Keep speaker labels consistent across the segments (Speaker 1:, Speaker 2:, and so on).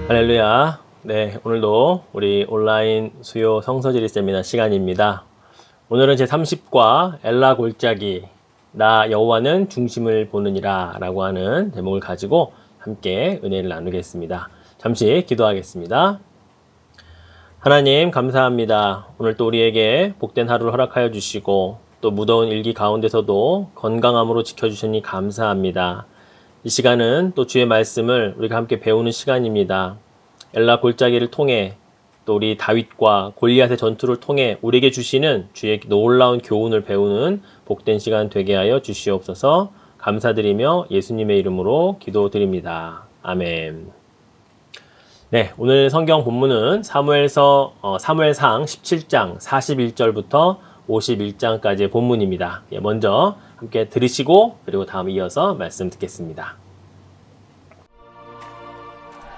Speaker 1: 할렐루야. 네, 오늘도 우리 온라인 수요 성서지리 세미나 시간입니다. 오늘은 제30과 엘라 골짜기 나 여호와는 중심을 보느니라 라고 하는 제목을 가지고 함께 은혜를 나누겠습니다. 잠시 기도하겠습니다. 하나님 감사합니다. 오늘 또 우리에게 복된 하루를 허락하여 주시고 또 무더운 일기 가운데서도 건강함으로 지켜주시니 감사합니다. 이 시간은 또 주의 말씀을 우리가 함께 배우는 시간입니다. 엘라 골짜기를 통해 또 우리 다윗과 골리앗의 전투를 통해 우리에게 주시는 주의 놀라운 교훈을 배우는 복된 시간 되게 하여 주시옵소서. 감사드리며 예수님의 이름으로 기도드립니다. 아멘. 네, 오늘 성경 본문은 사무엘상 17장 41절부터 51장까지의 본문입니다. 먼저 함께 들으시고 그리고 다음 이어서 말씀 듣겠습니다.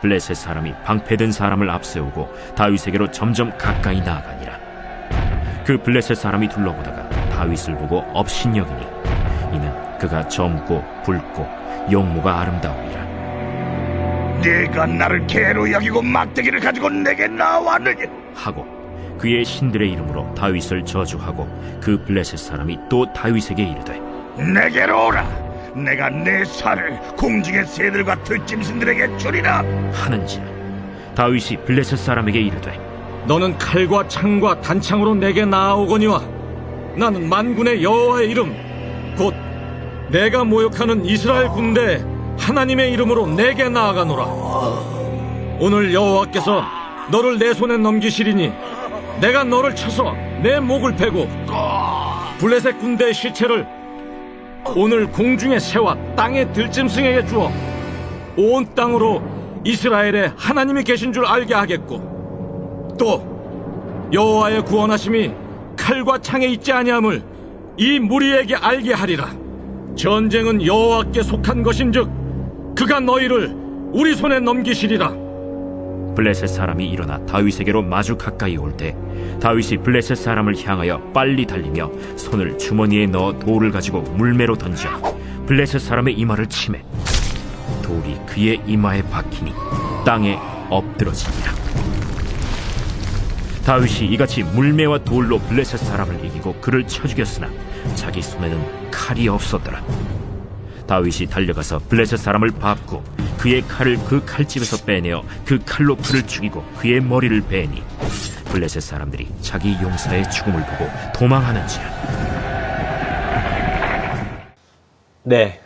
Speaker 2: 블레셋 사람이 방패든 사람을 앞세우고 다윗에게로 점점 가까이 나아가니라. 그 블레셋 사람이 둘러보다가 다윗을 보고 업신여기니 이는 그가 젊고 붉고 용모가 아름다우니라.
Speaker 3: 네가 나를 개로 여기고 막대기를 가지고 내게 나왔느냐
Speaker 2: 하고 그의 신들의 이름으로 다윗을 저주하고 그 블레셋 사람이 또 다윗에게 이르되
Speaker 3: 내게로 오라. 내가 내 살을 궁중의 새들과 들짐승들에게 주리라
Speaker 2: 하는지라. 다윗이 블레셋 사람에게 이르되
Speaker 4: 너는 칼과 창과 단창으로 내게 나아오거니와 나는 만군의 여호와의 이름 곧 내가 모욕하는 이스라엘 군대 하나님의 이름으로 내게 나아가노라. 오늘 여호와께서 너를 내 손에 넘기시리니 내가 너를 쳐서 내 목을 베고 블레셋 군대의 시체를 오늘 공중의 새와 땅의 들짐승에게 주어 온 땅으로 이스라엘에 하나님이 계신 줄 알게 하겠고 또 여호와의 구원하심이 칼과 창에 있지 아니함을 이 무리에게 알게 하리라. 전쟁은 여호와께 속한 것인즉 그가 너희를 우리 손에 넘기시리라.
Speaker 2: 블레셋 사람이 일어나 다윗에게로 마주 가까이 올 때 다윗이 블레셋 사람을 향하여 빨리 달리며 손을 주머니에 넣어 돌을 가지고 물매로 던져 블레셋 사람의 이마를 치매 돌이 그의 이마에 박히니 땅에 엎드러지니라. 다윗이 이같이 물매와 돌로 블레셋 사람을 이기고 그를 쳐 죽였으나 자기 손에는 칼이 없었더라. 다윗이 달려가서 블레셋 사람을 밟고 그의 칼을 그 칼집에서 빼내어 그 칼로 그를 죽이고 그의 머리를 베니 블레셋 사람들이 자기 용사의 죽음을 보고 도망하는지라.
Speaker 1: 네,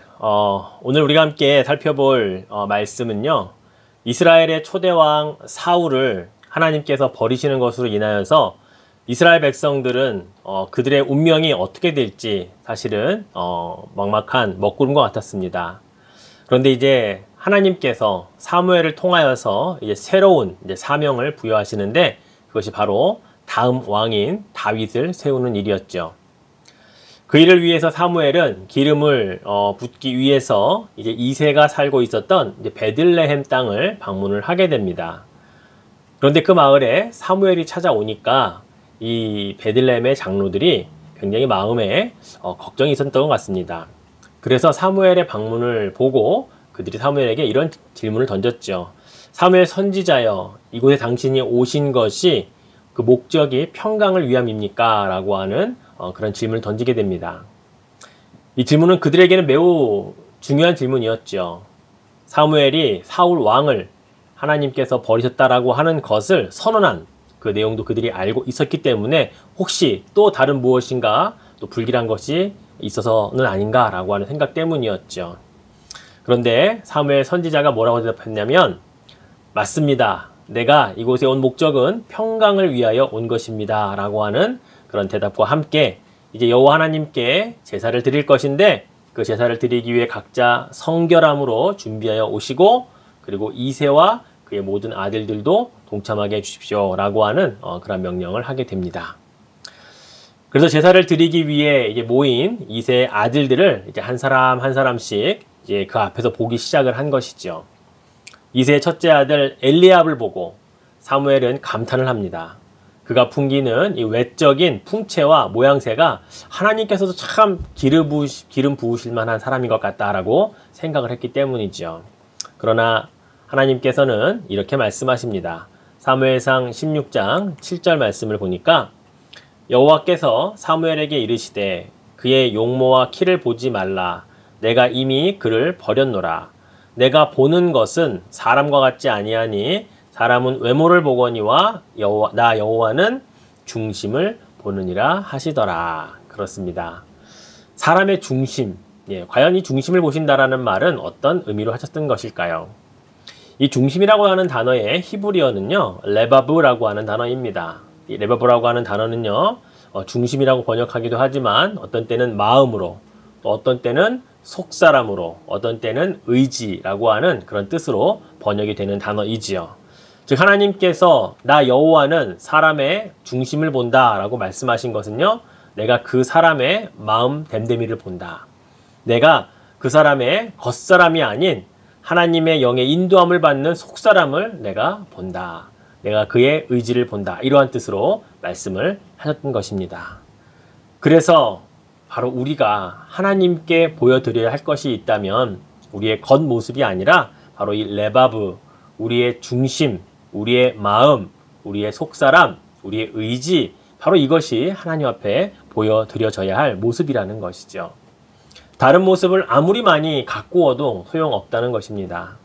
Speaker 1: 오늘 우리가 함께 살펴볼 말씀은요. 이스라엘의 초대왕 사울을 하나님께서 버리시는 것으로 인하여서 이스라엘 백성들은 그들의 운명이 어떻게 될지 사실은 막막한 먹구름과 같았습니다. 그런데 이제 하나님께서 사무엘을 통하여서 이제 새로운 사명을 부여하시는데 그것이 바로 다음 왕인 다윗을 세우는 일이었죠. 그 일을 위해서 사무엘은 기름을 붓기 위해서 이제 이새가 살고 있었던 이제 베들레헴 땅을 방문을 하게 됩니다. 그런데 그 마을에 사무엘이 찾아오니까 이 베들레헴의 장로들이 굉장히 마음에 걱정이 있었던 것 같습니다. 그래서 사무엘의 방문을 보고 그들이 사무엘에게 이런 질문을 던졌죠. 사무엘 선지자여, 이곳에 당신이 오신 것이 그 목적이 평강을 위함입니까? 라고 하는 그런 질문을 던지게 됩니다. 이 질문은 그들에게는 매우 중요한 질문이었죠. 사무엘이 사울 왕을 하나님께서 버리셨다라고 하는 것을 선언한 그 내용도 그들이 알고 있었기 때문에 혹시 또 다른 무엇인가 또 불길한 것이 있어서는 아닌가라고 하는 생각 때문이었죠. 그런데 사무엘 선지자가 뭐라고 대답했냐면 맞습니다. 내가 이곳에 온 목적은 평강을 위하여 온 것입니다. 라고 하는 그런 대답과 함께 이제 여호와 하나님께 제사를 드릴 것인데 그 제사를 드리기 위해 각자 성결함으로 준비하여 오시고 그리고 이새와 그의 모든 아들들도 동참하게 해주십시오. 라고 하는 그런 명령을 하게 됩니다. 그래서 제사를 드리기 위해 이제 모인 이새의 아들들을 이제 한 사람 한 사람씩 이제 그 앞에서 보기 시작을 한 것이죠. 이새의 첫째 아들 엘리압을 보고 사무엘은 감탄을 합니다. 그가 풍기는 이 외적인 풍채와 모양새가 하나님께서도 참 기름 부으실 만한 사람인 것 같다라고 생각을 했기 때문이죠. 그러나 하나님께서는 이렇게 말씀하십니다. 사무엘상 16장 7절 말씀을 보니까 여호와께서 사무엘에게 이르시되 그의 용모와 키를 보지 말라. 내가 이미 그를 버렸노라. 내가 보는 것은 사람과 같지 아니하니 사람은 외모를 보거니와 나 여호와는 중심을 보느니라 하시더라. 그렇습니다. 사람의 중심, 과연 이 중심을 보신다라는 말은 어떤 의미로 하셨던 것일까요? 이 중심이라고 하는 단어의 히브리어는요, 레바브라고 하는 단어입니다. 이 레바브라고 하는 단어는요, 중심이라고 번역하기도 하지만 어떤 때는 마음으로, 또 어떤 때는 속사람으로, 어떤 때는 의지라고 하는 그런 뜻으로 번역이 되는 단어이지요. 즉 하나님께서 나 여호와는 사람의 중심을 본다라고 말씀하신 것은요, 내가 그 사람의 마음 됨됨이를 본다. 내가 그 사람의 겉사람이 아닌 하나님의 영의 인도함을 받는 속사람을 내가 본다. 내가 그의 의지를 본다. 이러한 뜻으로 말씀을 하셨던 것입니다. 그래서 바로 우리가 하나님께 보여드려야 할 것이 있다면 우리의 겉모습이 아니라 바로 이 레바브, 우리의 중심, 우리의 마음, 우리의 속사람, 우리의 의지, 바로 이것이 하나님 앞에 보여드려져야 할 모습이라는 것이죠. 다른 모습을 아무리 많이 가꾸어도 소용없다는 것입니다.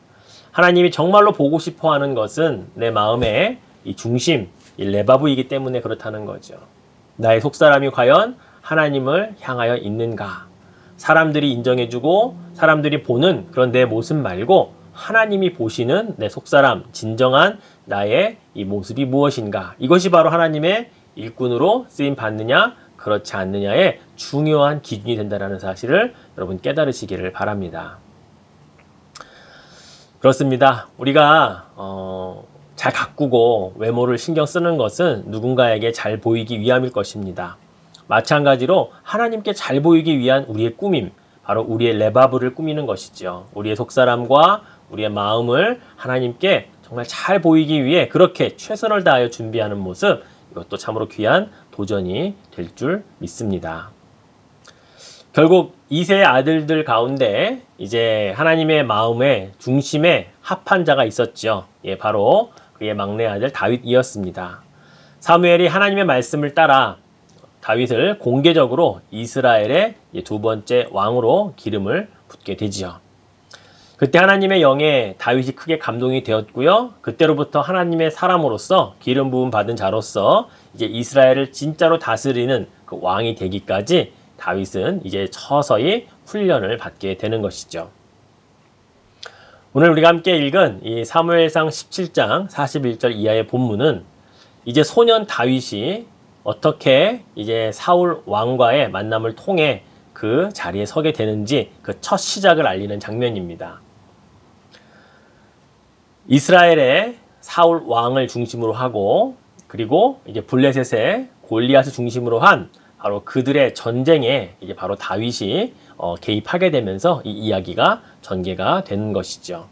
Speaker 1: 하나님이 정말로 보고 싶어 하는 것은 내 마음의 이 중심, 이 레바브이기 때문에 그렇다는 거죠. 나의 속사람이 과연 하나님을 향하여 있는가? 사람들이 인정해주고 사람들이 보는 그런 내 모습 말고 하나님이 보시는 내 속사람, 진정한 나의 이 모습이 무엇인가? 이것이 바로 하나님의 일꾼으로 쓰임 받느냐, 그렇지 않느냐의 중요한 기준이 된다는 사실을 여러분 깨달으시기를 바랍니다. 그렇습니다. 우리가 잘 가꾸고 외모를 신경 쓰는 것은 누군가에게 잘 보이기 위함일 것입니다. 마찬가지로 하나님께 잘 보이기 위한 우리의 꾸밈, 바로 우리의 레바브를 꾸미는 것이죠. 우리의 속사람과 우리의 마음을 하나님께 정말 잘 보이기 위해 그렇게 최선을 다하여 준비하는 모습, 이것도 참으로 귀한 도전이 될 줄 믿습니다. 결국 2세의 아들들 가운데 이제 하나님의 마음의 중심에 합한 자가 있었죠. 바로 그의 막내 아들 다윗이었습니다. 사무엘이 하나님의 말씀을 따라 다윗을 공개적으로 이스라엘의 두 번째 왕으로 기름을 붓게 되지요. 그때 하나님의 영에 다윗이 크게 감동이 되었고요. 그때로부터 하나님의 사람으로서 기름 부음 받은 자로서 이제 이스라엘을 진짜로 다스리는 그 왕이 되기까지 다윗은 이제 서서히 훈련을 받게 되는 것이죠. 오늘 우리가 함께 읽은 이 사무엘상 17장 41절 이하의 본문은 이제 소년 다윗이 어떻게 이제 사울 왕과의 만남을 통해 그 자리에 서게 되는지 그 첫 시작을 알리는 장면입니다. 이스라엘의 사울 왕을 중심으로 하고 그리고 이제 블레셋의 골리앗을 중심으로 한 바로 그들의 전쟁에 이제 바로 다윗이 개입하게 되면서 이 이야기가 전개가 되는 것이죠.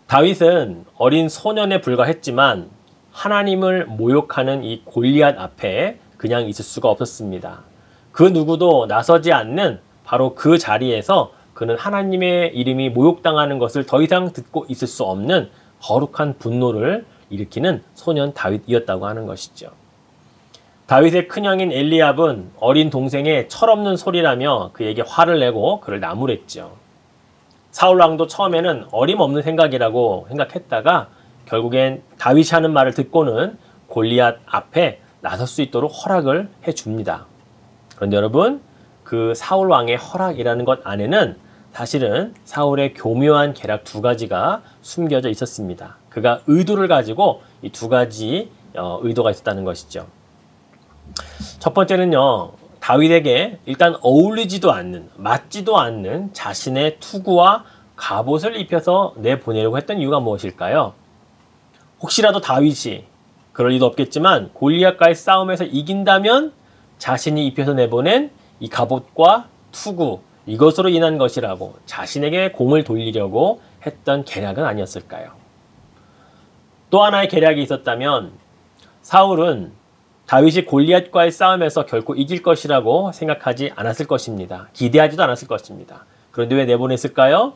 Speaker 1: 다윗은 어린 소년에 불과했지만 하나님을 모욕하는 이 골리앗 앞에 그냥 있을 수가 없었습니다. 그 누구도 나서지 않는 바로 그 자리에서 그는 하나님의 이름이 모욕당하는 것을 더 이상 듣고 있을 수 없는 거룩한 분노를 일으키는 소년 다윗이었다고 하는 것이죠. 다윗의 큰형인 엘리압은 어린 동생의 철없는 소리라며 그에게 화를 내고 그를 나무랬죠. 사울왕도 처음에는 어림없는 생각이라고 생각했다가 결국엔 다윗이 하는 말을 듣고는 골리앗 앞에 나설 수 있도록 허락을 해줍니다. 그런데 여러분, 그 사울왕의 허락이라는 것 안에는 사실은 사울의 교묘한 계략 두 가지가 숨겨져 있었습니다. 그가 의도를 가지고 이 두 가지 의도가 있었다는 것이죠. 첫 번째는요, 다윗에게 일단 어울리지도 않는, 맞지도 않는 자신의 투구와 갑옷을 입혀서 내보내려고 했던 이유가 무엇일까요? 혹시라도 다윗이, 그럴 리도 없겠지만 골리앗과의 싸움에서 이긴다면 자신이 입혀서 내보낸 이 갑옷과 투구, 이것으로 인한 것이라고 자신에게 공을 돌리려고 했던 계략은 아니었을까요? 또 하나의 계략이 있었다면 사울은 다윗이 골리앗과의 싸움에서 결코 이길 것이라고 생각하지 않았을 것입니다. 기대하지도 않았을 것입니다. 그런데 왜 내보냈을까요?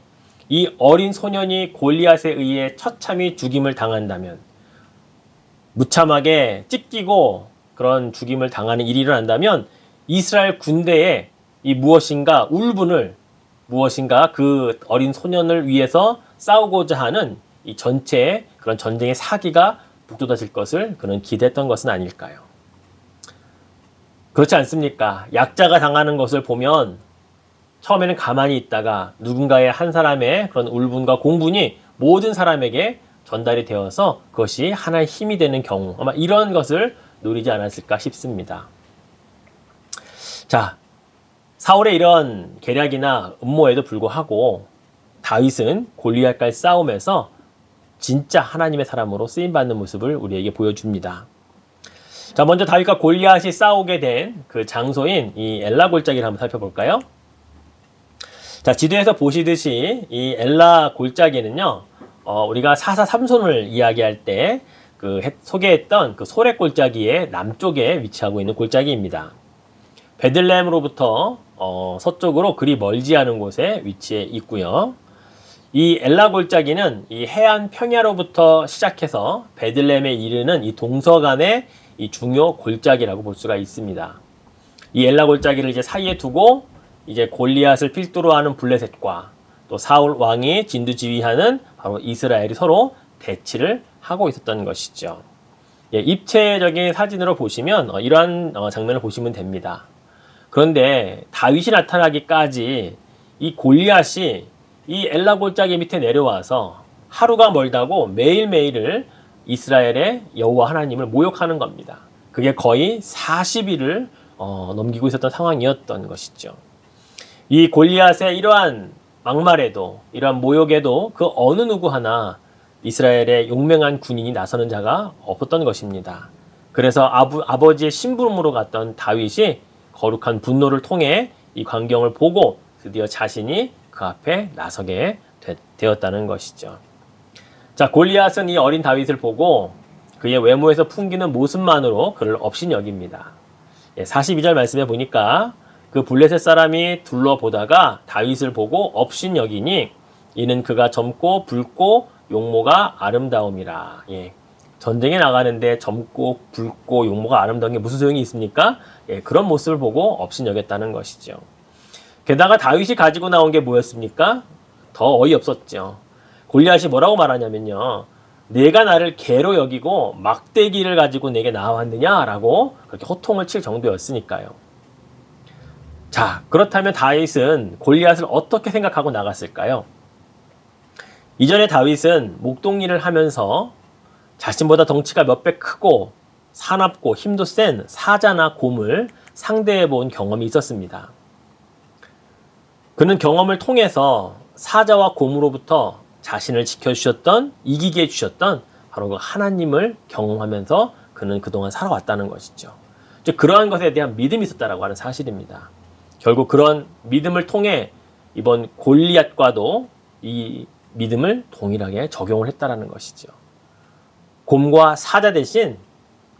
Speaker 1: 이 어린 소년이 골리앗에 의해 처참히 죽임을 당한다면, 무참하게 찢기고 그런 죽임을 당하는 일이 일어난다면 이스라엘 군대에 이 무엇인가 울분을, 무엇인가 그 어린 소년을 위해서 싸우고자 하는 이 전체의 그런 전쟁의 사기가 북돋아질 것을 그는 기대했던 것은 아닐까요? 그렇지 않습니까? 약자가 당하는 것을 보면 처음에는 가만히 있다가 누군가의 한 사람의 그런 울분과 공분이 모든 사람에게 전달이 되어서 그것이 하나의 힘이 되는 경우, 아마 이런 것을 노리지 않았을까 싶습니다. 자, 사울의 이런 계략이나 음모에도 불구하고 다윗은 골리앗과의 싸움에서 진짜 하나님의 사람으로 쓰임받는 모습을 우리에게 보여줍니다. 자, 먼저 다윗과 골리앗이 싸우게 된 그 장소인 이 엘라 골짜기를 한번 살펴볼까요? 자, 지도에서 보시듯이 이 엘라 골짜기는요, 우리가 사사 삼손을 이야기할 때 그 소개했던 그 소렉 골짜기의 남쪽에 위치하고 있는 골짜기입니다. 베들레헴으로부터 서쪽으로 그리 멀지 않은 곳에 위치해 있고요. 이 엘라 골짜기는 이 해안 평야로부터 시작해서 베들레헴에 이르는 이 동서간의 이 중요 골짜기라고 볼 수가 있습니다. 이 엘라 골짜기를 이제 사이에 두고 이제 골리앗을 필두로 하는 블레셋과 또 사울 왕이 진두지휘하는 바로 이스라엘이 서로 대치를 하고 있었던 것이죠. 예, 입체적인 사진으로 보시면 이러한 장면을 보시면 됩니다. 그런데 다윗이 나타나기까지 이 골리앗이 이 엘라 골짜기 밑에 내려와서 하루가 멀다고 매일매일을 이스라엘의 여호와 하나님을 모욕하는 겁니다. 그게 거의 40일을 넘기고 있었던 상황이었던 것이죠. 이 골리앗의 이러한 막말에도, 이러한 모욕에도 그 어느 누구 하나 이스라엘의 용맹한 군인이 나서는 자가 없었던 것입니다. 그래서 아버지의 심부름으로 갔던 다윗이 거룩한 분노를 통해 이 광경을 보고 드디어 자신이 그 앞에 나서게 되었다는 것이죠. 자, 골리앗은 이 어린 다윗을 보고 그의 외모에서 풍기는 모습만으로 그를 업신여깁니다. 42절 말씀에 보니까 그 블레셋 사람이 둘러보다가 다윗을 보고 업신여기니 이는 그가 젊고 붉고 용모가 아름다움이라. 예. 전쟁에 나가는데 젊고 붉고 용모가 아름다운 게 무슨 소용이 있습니까? 예, 그런 모습을 보고 업신여겼다는 것이죠. 게다가 다윗이 가지고 나온 게 뭐였습니까? 더 어이없었죠. 골리앗이 뭐라고 말하냐면요, 내가 나를 개로 여기고 막대기를 가지고 내게 나왔느냐라고 그렇게 호통을 칠 정도였으니까요. 자, 그렇다면 다윗은 골리앗을 어떻게 생각하고 나갔을까요? 이전에 다윗은 목동일을 하면서 자신보다 덩치가 몇 배 크고 사납고 힘도 센 사자나 곰을 상대해 본 경험이 있었습니다. 그는 경험을 통해서 사자와 곰으로부터 자신을 지켜주셨던, 이기게 해주셨던 바로 그 하나님을 경험하면서 그는 그동안 살아왔다는 것이죠. 즉 그러한 것에 대한 믿음이 있었다라고 하는 사실입니다. 결국 그런 믿음을 통해 이번 골리앗과도 이 믿음을 동일하게 적용을 했다라는 것이죠. 곰과 사자 대신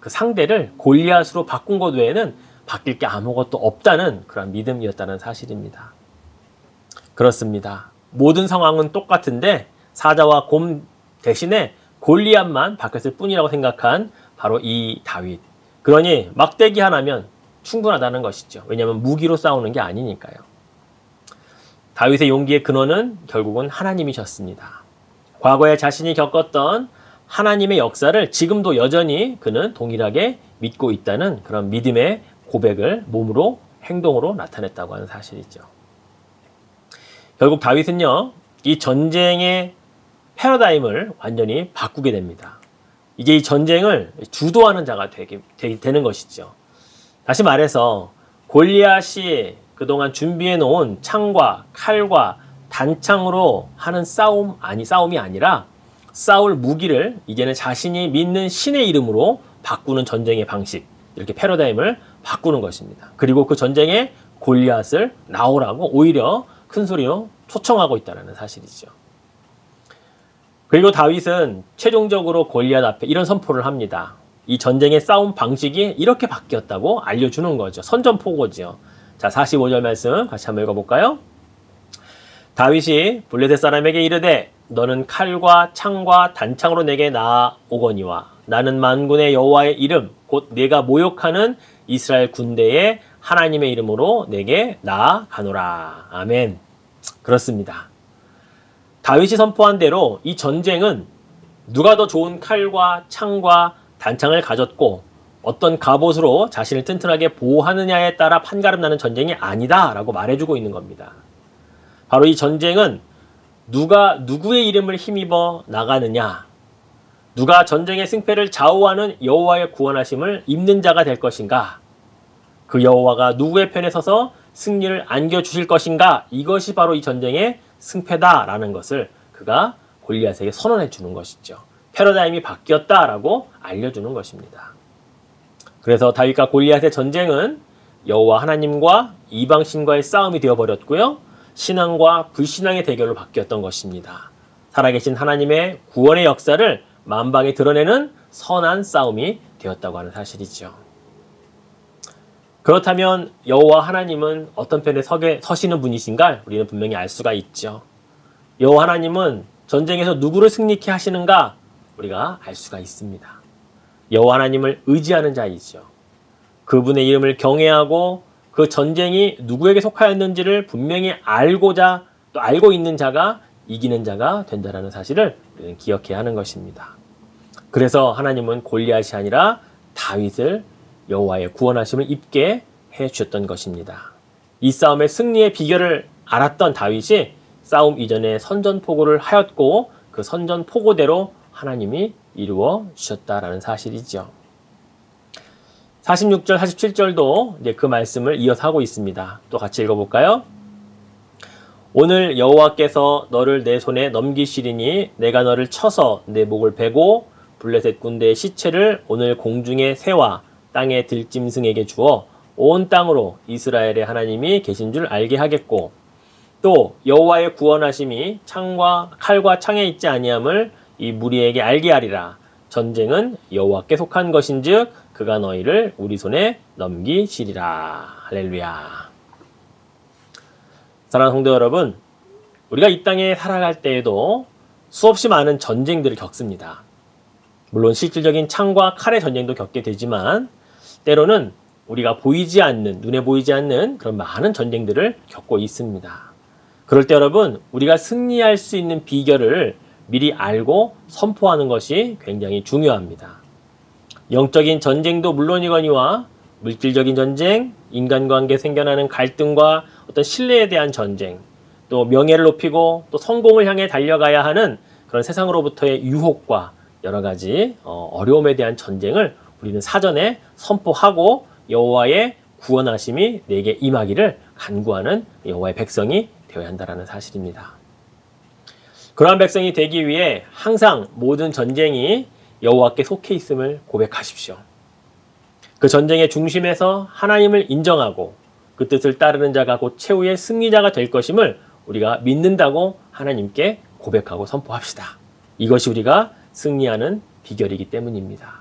Speaker 1: 그 상대를 골리앗으로 바꾼 것 외에는 바뀔 게 아무것도 없다는 그런 믿음이었다는 사실입니다. 그렇습니다. 모든 상황은 똑같은데 사자와 곰 대신에 골리앗만 바뀌었을 뿐이라고 생각한 바로 이 다윗. 그러니 막대기 하나면 충분하다는 것이죠. 왜냐하면 무기로 싸우는 게 아니니까요. 다윗의 용기의 근원은 결국은 하나님이셨습니다. 과거에 자신이 겪었던 하나님의 역사를 지금도 여전히 그는 동일하게 믿고 있다는 그런 믿음의 고백을 몸으로, 행동으로 나타냈다고 하는 사실이죠. 결국 다윗은요, 이 전쟁의 패러다임을 완전히 바꾸게 됩니다. 이제 이 전쟁을 주도하는 자가 되는 것이죠. 다시 말해서 골리앗이 그동안 준비해 놓은 창과 칼과 단창으로 하는 싸움이 아니라 싸울 무기를 이제는 자신이 믿는 신의 이름으로 바꾸는 전쟁의 방식, 이렇게 패러다임을 바꾸는 것입니다. 그리고 그 전쟁에 골리앗을 나오라고 오히려 큰 소리로 초청하고 있다는 사실이죠. 그리고 다윗은 최종적으로 골리앗 앞에 이런 선포를 합니다. 이 전쟁의 싸움 방식이 이렇게 바뀌었다고 알려주는 거죠. 선전포고죠. 자, 45절 말씀 같이 한번 읽어볼까요? 다윗이 블레셋 사람에게 이르되 너는 칼과 창과 단창으로 내게 나아오거니와 나는 만군의 여호와의 이름 곧 네가 모욕하는 이스라엘 군대의 하나님의 이름으로 내게 나아가노라. 아멘. 그렇습니다. 다윗이 선포한 대로 이 전쟁은 누가 더 좋은 칼과 창과 단창을 가졌고 어떤 갑옷으로 자신을 튼튼하게 보호하느냐에 따라 판가름 나는 전쟁이 아니다 라고 말해주고 있는 겁니다. 바로 이 전쟁은 누가 누구의 이름을 힘입어 나가느냐, 누가 전쟁의 승패를 좌우하는 여호와의 구원하심을 입는 자가 될 것인가, 그 여호와가 누구의 편에 서서 승리를 안겨주실 것인가, 이것이 바로 이 전쟁의 승패다라는 것을 그가 골리앗에게 선언해 주는 것이죠. 패러다임이 바뀌었다라고 알려주는 것입니다. 그래서 다윗과 골리앗의 전쟁은 여호와 하나님과 이방신과의 싸움이 되어버렸고요. 신앙과 불신앙의 대결로 바뀌었던 것입니다. 살아계신 하나님의 구원의 역사를 만방에 드러내는 선한 싸움이 되었다고 하는 사실이죠. 그렇다면 여호와 하나님은 어떤 편에 서시는 분이신가? 우리는 분명히 알 수가 있죠. 여호와 하나님은 전쟁에서 누구를 승리케 하시는가? 우리가 알 수가 있습니다. 여호와 하나님을 의지하는 자이죠. 그분의 이름을 경외하고 그 전쟁이 누구에게 속하였는지를 분명히 알고자 또 알고 있는 자가 이기는 자가 된다는 사실을 우리는 기억해야 하는 것입니다. 그래서 하나님은 골리앗이 아니라 다윗을 여호와의 구원하심을 입게 해주셨던 것입니다. 이 싸움의 승리의 비결을 알았던 다윗이 싸움 이전에 선전포고를 하였고 그 선전포고대로 하나님이 이루어 주셨다라는 사실이죠. 46절, 47절도 이제 그 말씀을 이어서 하고 있습니다. 또 같이 읽어볼까요? 오늘 여호와께서 너를 내 손에 넘기시리니 내가 너를 쳐서 내 목을 베고 블레셋 군대의 시체를 오늘 공중의 새와 땅의 들짐승에게 주어 온 땅으로 이스라엘의 하나님이 계신 줄 알게 하겠고 또 여호와의 구원하심이 칼과 창에 있지 아니함을 이 무리에게 알게 하리라. 전쟁은 여호와께 속한 것인즉 그가 너희를 우리 손에 넘기시리라. 할렐루야. 사랑하는 성도 여러분, 우리가 이 땅에 살아갈 때에도 수없이 많은 전쟁들을 겪습니다. 물론 실질적인 창과 칼의 전쟁도 겪게 되지만 때로는 우리가 보이지 않는, 눈에 보이지 않는 그런 많은 전쟁들을 겪고 있습니다. 그럴 때 여러분, 우리가 승리할 수 있는 비결을 미리 알고 선포하는 것이 굉장히 중요합니다. 영적인 전쟁도 물론이거니와 물질적인 전쟁, 인간관계에 생겨나는 갈등과 어떤 신뢰에 대한 전쟁, 또 명예를 높이고 또 성공을 향해 달려가야 하는 그런 세상으로부터의 유혹과 여러 가지 어려움에 대한 전쟁을 우리는 사전에 선포하고 여호와의 구원하심이 내게 임하기를 간구하는 여호와의 백성이 되어야 한다는 사실입니다. 그러한 백성이 되기 위해 항상 모든 전쟁이 여호와께 속해 있음을 고백하십시오. 그 전쟁의 중심에서 하나님을 인정하고 그 뜻을 따르는 자가 곧 최후의 승리자가 될 것임을 우리가 믿는다고 하나님께 고백하고 선포합시다. 이것이 우리가 승리하는 비결이기 때문입니다.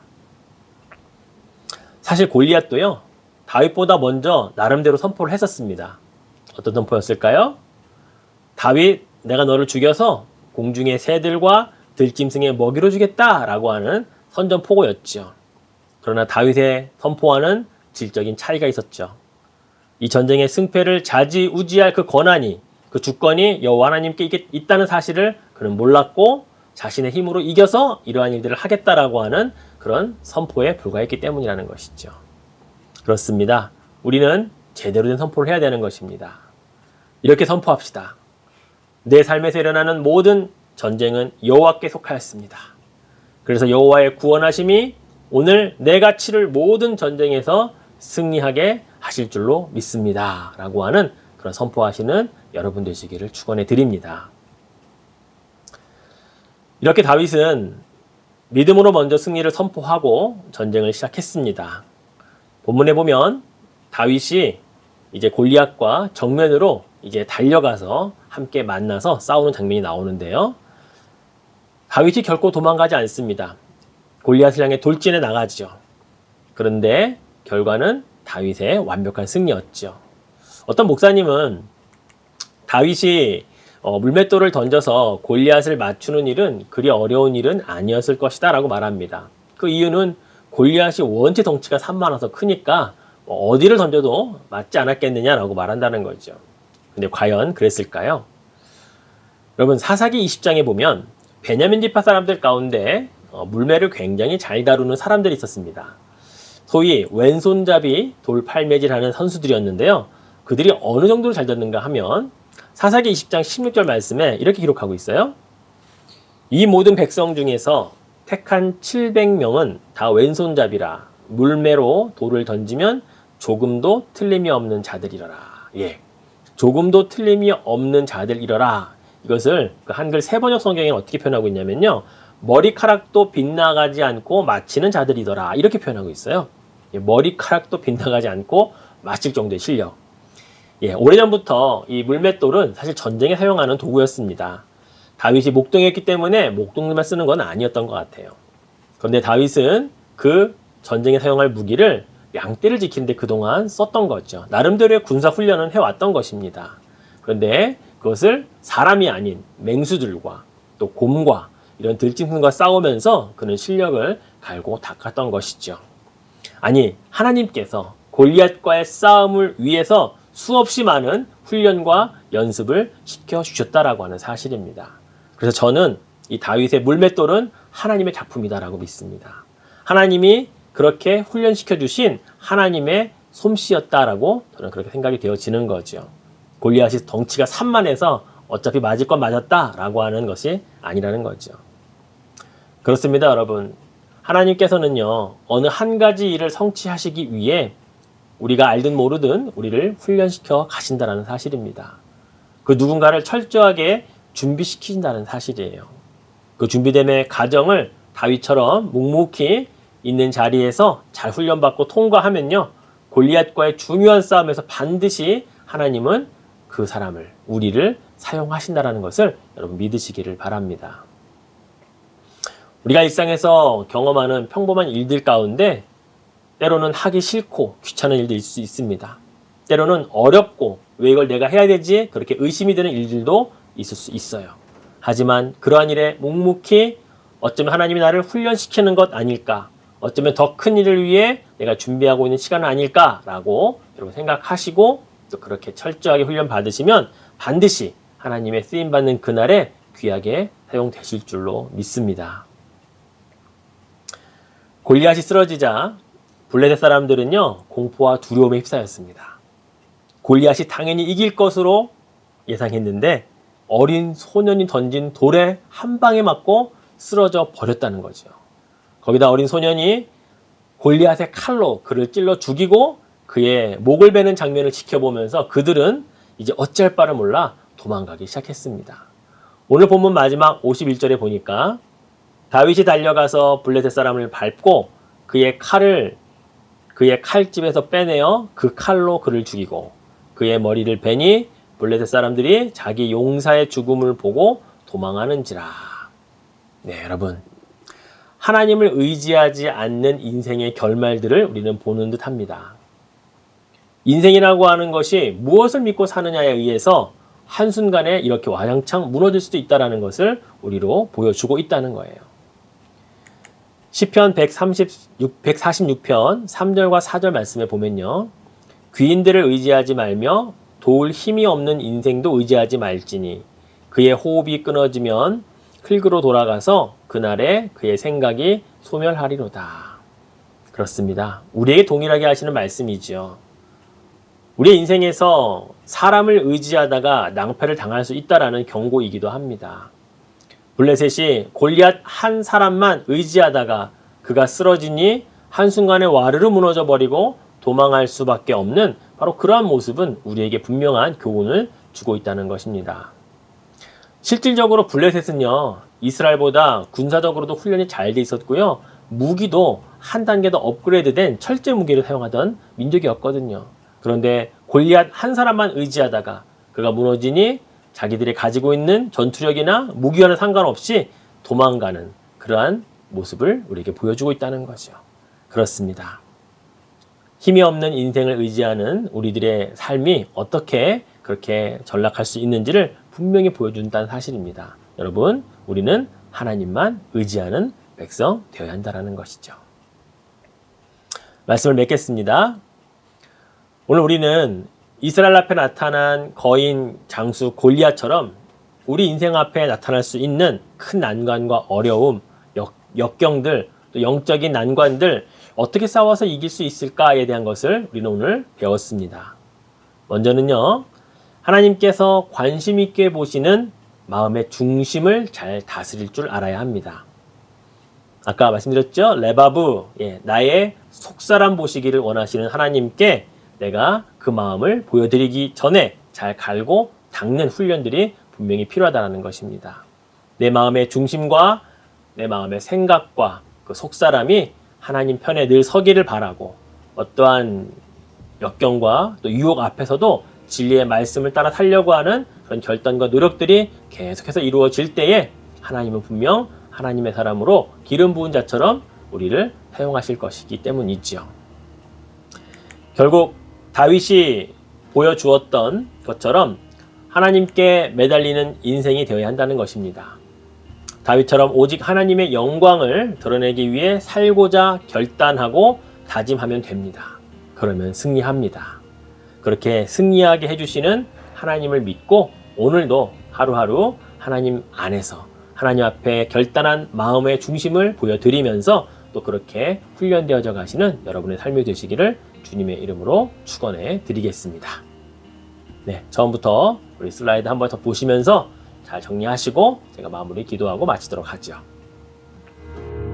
Speaker 1: 사실 골리앗도요, 다윗보다 먼저 나름대로 선포를 했었습니다. 어떤 선포였을까요? 다윗, 내가 너를 죽여서 공중의 새들과 들짐승의 먹이로 주겠다라고 하는 선전포고였죠. 그러나 다윗의 선포와는 질적인 차이가 있었죠. 이 전쟁의 승패를 좌지우지할 그 권한이, 그 주권이 여호와 하나님께 있다는 사실을 그는 몰랐고 자신의 힘으로 이겨서 이러한 일들을 하겠다라고 하는 그런 선포에 불과했기 때문이라는 것이죠. 그렇습니다. 우리는 제대로 된 선포를 해야 되는 것입니다. 이렇게 선포합시다. 내 삶에서 일어나는 모든 전쟁은 여호와께 속하였습니다. 그래서 여호와의 구원하심이 오늘 내가 치를 모든 전쟁에서 승리하게 하실 줄로 믿습니다. 라고 하는 그런 선포하시는 여러분 되시기를 축원해 드립니다. 이렇게 다윗은 믿음으로 먼저 승리를 선포하고 전쟁을 시작했습니다. 본문에 보면 다윗이 이제 골리앗과 정면으로 이제 달려가서 함께 만나서 싸우는 장면이 나오는데요. 다윗이 결코 도망가지 않습니다. 골리앗을 향해 돌진해 나가죠. 그런데 결과는 다윗의 완벽한 승리였죠. 어떤 목사님은 다윗이 물맷돌을 던져서 골리앗을 맞추는 일은 그리 어려운 일은 아니었을 것이다 라고 말합니다. 그 이유는 골리앗이 원체 덩치가 산만해서 크니까 어디를 던져도 맞지 않았겠느냐라고 말한다는 거죠. 근데 과연 그랬을까요? 여러분, 사사기 20장에 보면 베냐민 지파 사람들 가운데 물매를 굉장히 잘 다루는 사람들이 있었습니다. 소위 왼손잡이 돌팔매질하는 선수들이었는데요. 그들이 어느 정도로 잘 됐는가 하면 사사기 20장 16절 말씀에 이렇게 기록하고 있어요. 이 모든 백성 중에서 택한 700명은 다 왼손잡이라 물매로 돌을 던지면 조금도 틀림이 없는 자들이러라. 예, 조금도 틀림이 없는 자들이러라. 이것을 그 한글 세번역 성경에는 어떻게 표현하고 있냐면요. 머리카락도 빗나가지 않고 마치는 자들이더라. 이렇게 표현하고 있어요. 예, 머리카락도 빗나가지 않고 마칠 정도의 실력. 예, 오래전부터 이 물맷돌은 사실 전쟁에 사용하는 도구였습니다. 다윗이 목동이었기 때문에 목동만 쓰는 건 아니었던 것 같아요. 그런데 다윗은 그 전쟁에 사용할 무기를 양떼를 지키는데 그동안 썼던 거죠. 나름대로의 군사 훈련은 해왔던 것입니다. 그런데 그것을 사람이 아닌 맹수들과 또 곰과 이런 들짐승과 싸우면서 그는 실력을 갈고 닦았던 것이죠. 아니, 하나님께서 골리앗과의 싸움을 위해서 수없이 많은 훈련과 연습을 시켜주셨다라고 하는 사실입니다. 그래서 저는 이 다윗의 물맷돌은 하나님의 작품이다라고 믿습니다. 하나님이 그렇게 훈련시켜 주신 하나님의 솜씨였다라고 저는 그렇게 생각이 되어지는 거죠. 골리앗이 덩치가 산만해서 어차피 맞을 건 맞았다라고 하는 것이 아니라는 거죠. 그렇습니다, 여러분. 하나님께서는요, 어느 한 가지 일을 성취하시기 위해 우리가 알든 모르든 우리를 훈련시켜 가신다는 사실입니다. 그 누군가를 철저하게 준비시킨다는 사실이에요. 그 준비됨의 과정을 다윗처럼 묵묵히 있는 자리에서 잘 훈련받고 통과하면요, 골리앗과의 중요한 싸움에서 반드시 하나님은 그 사람을, 우리를 사용하신다는 것을 여러분 믿으시기를 바랍니다. 우리가 일상에서 경험하는 평범한 일들 가운데 때로는 하기 싫고 귀찮은 일도 있을 수 있습니다. 때로는 어렵고 왜 이걸 내가 해야 되지? 그렇게 의심이 드는 일들도 있을 수 있어요. 하지만 그러한 일에 묵묵히 어쩌면 하나님이 나를 훈련시키는 것 아닐까? 어쩌면 더 큰 일을 위해 내가 준비하고 있는 시간은 아닐까라고 여러분 생각하시고 또 그렇게 철저하게 훈련 받으시면 반드시 하나님의 쓰임받는 그날에 귀하게 사용되실 줄로 믿습니다. 골리앗이 쓰러지자 블레셋 사람들은요, 공포와 두려움에 휩싸였습니다. 골리앗이 당연히 이길 것으로 예상했는데 어린 소년이 던진 돌에 한 방에 맞고 쓰러져 버렸다는 거죠. 거기다 어린 소년이 골리앗의 칼로 그를 찔러 죽이고 그의 목을 베는 장면을 지켜보면서 그들은 이제 어찌할 바를 몰라 도망가기 시작했습니다. 오늘 본문 마지막 51절에 보니까 다윗이 달려가서 블레셋 사람을 밟고 그의 칼집에서 빼내어 그 칼로 그를 죽이고 그의 머리를 베니 블레셋 사람들이 자기 용사의 죽음을 보고 도망하는지라. 네, 여러분. 하나님을 의지하지 않는 인생의 결말들을 우리는 보는 듯 합니다. 인생이라고 하는 것이 무엇을 믿고 사느냐에 의해서 한순간에 이렇게 와장창 무너질 수도 있다는 것을 우리로 보여주고 있다는 거예요. 시편 146편 3절과 4절 말씀에 보면요. 귀인들을 의지하지 말며 도울 힘이 없는 인생도 의지하지 말지니 그의 호흡이 끊어지면 흙으로 돌아가서 그날에 그의 생각이 소멸하리로다. 그렇습니다. 우리에게 동일하게 하시는 말씀이지요. 우리의 인생에서 사람을 의지하다가 낭패를 당할 수 있다라는 경고이기도 합니다. 블레셋이 골리앗 한 사람만 의지하다가 그가 쓰러지니 한순간에 와르르 무너져 버리고 도망할 수밖에 없는 바로 그러한 모습은 우리에게 분명한 교훈을 주고 있다는 것입니다. 실질적으로 블레셋은요, 이스라엘보다 군사적으로도 훈련이 잘 돼 있었고요, 무기도 한 단계 더 업그레이드된 철제 무기를 사용하던 민족이었거든요. 그런데 골리앗 한 사람만 의지하다가 그가 무너지니 자기들이 가지고 있는 전투력이나 무기와는 상관없이 도망가는 그러한 모습을 우리에게 보여주고 있다는 거죠. 그렇습니다. 힘이 없는 인생을 의지하는 우리들의 삶이 어떻게 그렇게 전락할 수 있는지를 분명히 보여준다는 사실입니다. 여러분, 우리는 하나님만 의지하는 백성 되어야 한다는 것이죠. 말씀을 맺겠습니다. 오늘 우리는 이스라엘 앞에 나타난 거인 장수 골리앗처럼 우리 인생 앞에 나타날 수 있는 큰 난관과 어려움, 역경들, 또 영적인 난관들 어떻게 싸워서 이길 수 있을까에 대한 것을 우리는 오늘 배웠습니다. 먼저는요, 하나님께서 관심 있게 보시는 마음의 중심을 잘 다스릴 줄 알아야 합니다. 아까 말씀드렸죠? 레바브, 나의 속사람 보시기를 원하시는 하나님께 내가 그 마음을 보여드리기 전에 잘 갈고 닦는 훈련들이 분명히 필요하다는 것입니다. 내 마음의 중심과 내 마음의 생각과 그 속사람이 하나님 편에 늘 서기를 바라고 어떠한 역경과 또 유혹 앞에서도 진리의 말씀을 따라 살려고 하는 그런 결단과 노력들이 계속해서 이루어질 때에 하나님은 분명 하나님의 사람으로 기름 부은 자처럼 우리를 사용하실 것이기 때문이지요. 결국 다윗이 보여주었던 것처럼 하나님께 매달리는 인생이 되어야 한다는 것입니다. 다윗처럼 오직 하나님의 영광을 드러내기 위해 살고자 결단하고 다짐하면 됩니다. 그러면 승리합니다. 그렇게 승리하게 해주시는 하나님을 믿고 오늘도 하루하루 하나님 안에서 하나님 앞에 결단한 마음의 중심을 보여드리면서 또 그렇게 훈련되어져 가시는 여러분의 삶이 되시기를 주님의 이름으로 축원해 드리겠습니다. 네, 처음부터 우리 슬라이드 한번 더 보시면서 잘 정리하시고 제가 마무리 기도하고 마치도록 하죠.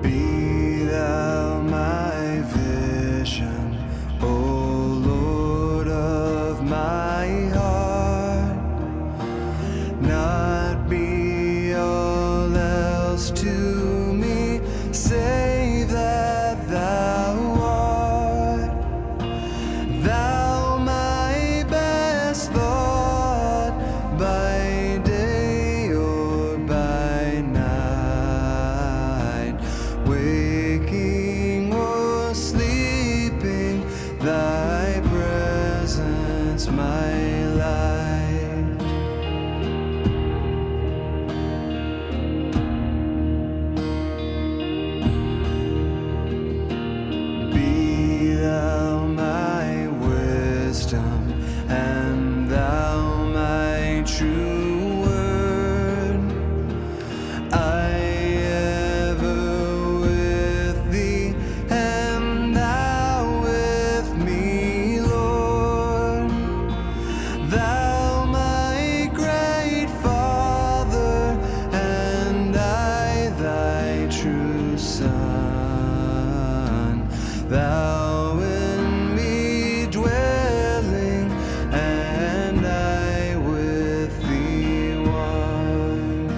Speaker 5: Be thou my vision, O Lord of my heart, not be all else to me, save that thou art, thou my best thought by day or by night, waking or sleeping, thy presence my light. Be thou my wisdom, and thou my true word. I ever with thee, and thou with me, Lord. Thou my great Father, and I thy true Son. Thou in me dwelling, and I with thee one.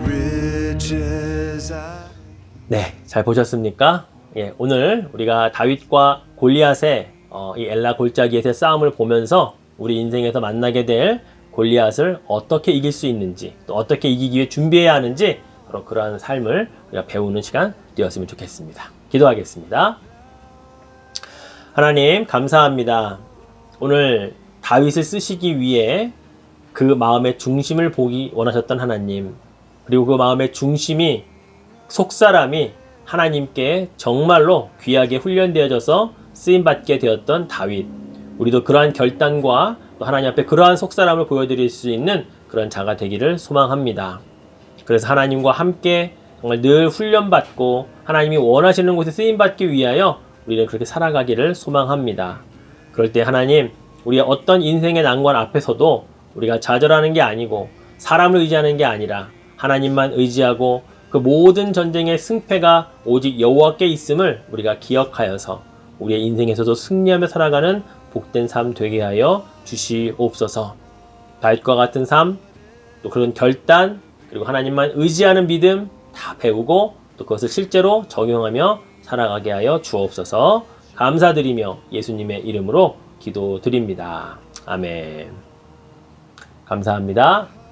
Speaker 5: Riches I
Speaker 1: 네, 잘 보셨습니까? 오늘 우리가 다윗과 골리앗의 이 엘라 골짜기에서의 싸움을 보면서 우리 인생에서 만나게 될 골리앗을 어떻게 이길 수 있는지, 또 어떻게 이기기 위해 준비해야 하는지 그러한 삶을 우리가 배우는 시간 되었으면 좋겠습니다. 기도하겠습니다. 하나님 감사합니다. 오늘 다윗을 쓰시기 위해 그 마음의 중심을 보기 원하셨던 하나님, 그리고 그 마음의 중심이 속사람이 하나님께 정말로 귀하게 훈련되어져서 쓰임받게 되었던 다윗, 우리도 그러한 결단과 또 하나님 앞에 그러한 속사람을 보여드릴 수 있는 그런 자가 되기를 소망합니다. 그래서 하나님과 함께 정말 늘 훈련받고 하나님이 원하시는 곳에 쓰임받기 위하여 우리는 그렇게 살아가기를 소망합니다. 그럴 때 하나님, 우리의 어떤 인생의 난관 앞에서도 우리가 좌절하는 게 아니고 사람을 의지하는 게 아니라 하나님만 의지하고 그 모든 전쟁의 승패가 오직 여호와께 있음을 우리가 기억하여서 우리의 인생에서도 승리하며 살아가는 복된 삶 되게 하여 주시옵소서. 다윗과 같은 삶, 또 그런 결단, 그리고 하나님만 의지하는 믿음 다 배우고 또 그것을 실제로 적용하며 살아가게 하여 주옵소서. 감사드리며 예수님의 이름으로 기도드립니다. 아멘. 감사합니다.